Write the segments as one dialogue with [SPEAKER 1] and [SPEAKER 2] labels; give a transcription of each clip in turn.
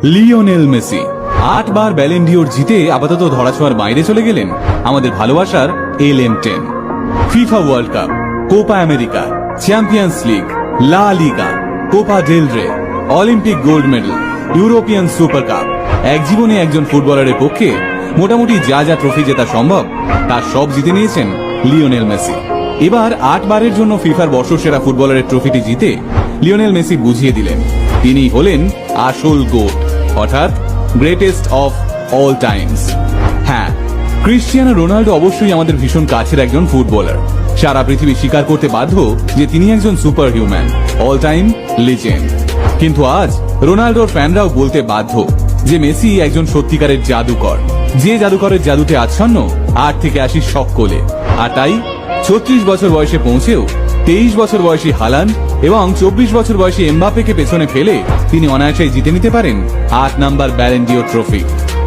[SPEAKER 1] Lionel Messi 8 বার ব্যালেন ডিওর জিতে আপাতত ধরাছোঁয়ার বাইরে চলে গেলেন আমাদের ভালোবাসার LM10। FIFA world cup, Copa America, champions league, লা লিগা, কোপা ডেল রে, Olympic gold medal, European super cup. এক জীবনে একজন ফুটবলারের পক্ষে মোটামুটি যা যা ট্রফি জেতা সম্ভব তার সব জিতে নিয়েছেন লিওনেল মেসি। এবার 8 বারের জন্য ফিফার বর্ষসেরা ফুটবলারের ট্রফিটি জিতে লিওনেল মেসি বুঝিয়ে দিলেন তিনি হলেন আসল গোট, অর্থাৎ গ্রেটেস্ট অফ অল টাইমস। হ্যাঁ, ক্রিশ্চিয়ানো রোনাল্ডো অবশ্যই আমাদের ভীষণ কাছের একজন ফুটবলার। সারা পৃথিবী স্বীকার করতে বাধ্য যে তিনি একজন super human, all time legend. কিন্তু আজ রোনাল্ডোর ফ্যানরাও বলতে বাধ্য যে মেসি একজন সত্যিকারের জাদুকর, যে জাদুকরের জাদুতে আচ্ছন্ন 8 থেকে 80 সকলে। আর তাই 36 বছর বয়সে পৌঁছেও 23 বছর বয়সী হালান্ড এবং 24 বছর বয়সী এমবাপ্পেকে পেছনে ফেলে তিনি অনায়াসেই জিতে নিতে পারেন 8 নাম্বার ব্যালেন ডিওর ট্রফি।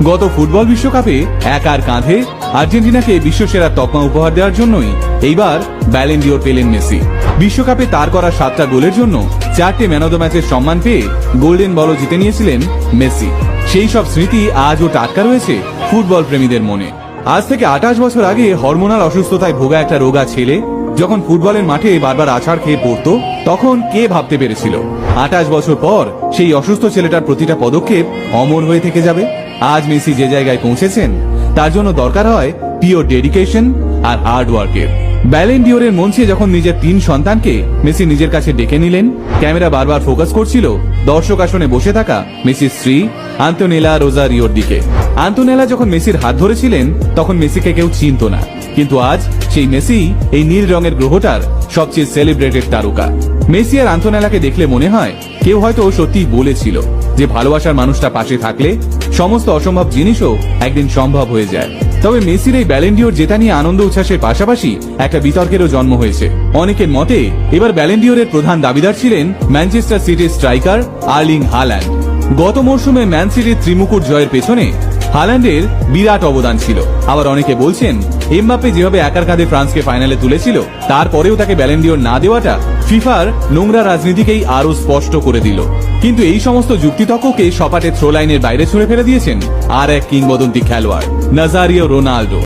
[SPEAKER 1] গত ফুটবল বিশ্বকাপে একার কাঁধে আর্জেন্টিনাকে বিশ্বসেরা তকমা উপহার দেওয়ার জন্যই এইবার ব্যালেন ডিওর পেলেন মেসি। বিশ্বকাপে তার করা 7টা গোলের জন্য 4টে ম্যান অব দ্য ম্যাচের সম্মান পেয়ে গোল্ডেন বলও জিতে নিয়েছিলেন মেসি। সেই সব স্মৃতি আজও টাটকা রয়েছে ফুটবল প্রেমীদের মনে। আজ থেকে 28 বছর আগে হরমোনাল অসুস্থতায় ভোগা একটা রোগা ছেলে যখন ফুটবলের মাঠে বারবার আছাড় খেয়ে পড়তো, তখন কে ভাবতে পেরেছিল 28 বছর পর সেই অসুস্থ ছেলেটার প্রতিটা পদক্ষেপ অমর হয়ে থেকে যাবে। আজ মেসি যে জায়গায় পৌঁছেছেন তার জন্য দরকার হয় পিওর ডেডিকেশন আর হার্ড ওয়ার্কের। ব্যালেন ডিওরের মঞ্চে যখন নিজের 3 সন্তানকে মেসি নিজের কাছে ডেকে নিলেন, ক্যামেরা বারবার ফোকাস করছিল দর্শক আসনে বসে থাকা মেসির স্ত্রী আন্তোনেলা রোজারিওর দিকে। আন্তোনেলা যখন মেসির হাত ধরেছিলেন তখন মেসিকে কেউ চিনত না, কিন্তু আজ সেই মেসি এই নীল রঙের গ্রহটার সবচেয়ে সেলিব্রেটেড তারকা। মেসি আর আন্তোনেলাকে দেখলে মনে হয় কেউ হয়তো সত্যিই বলেছিল যে ভালোবাসার মানুষটা পাশে থাকলে সমস্ত অসম্ভব জিনিসও একদিন সম্ভব হয়ে যায়। তবে মেসির এই ব্যালেন ডিওর জেতা নিয়ে আনন্দ উচ্ছ্বাসের পাশাপাশি একটা বিতর্কেরও জন্ম হয়েছে। অনেকের মতে এবার ব্যালেন ডিওরের প্রধান দাবিদার ছিলেন ম্যানচেস্টার সিটির স্ট্রাইকার আর্লিং হাল্যান্ড। গত মরশুমে ম্যান সিটির ত্রিমুকুট জয়ের পেছনে হাল্যান্ডের বিরাট অবদান ছিল। আবার অনেকে বলছেন এমবাপ্পে যেভাবে একার কাঁধে ফ্রান্সকে ফাইনালে তুলেছিল তারপরেও তাকে ব্যালেন ডিওর না দেওয়াটা ফিফার নোংরা রাজনীতিকেই আরো স্পষ্ট করে দিল। কিন্তু এই সমস্ত যুক্তিতর্ককে সপাটে থ্রো লাইনের বাইরে ছুড়ে ফেলে দিয়েছেন আর এক কিংবদন্তি খেলোয়াড় নাজারিও রোনাল্ডো।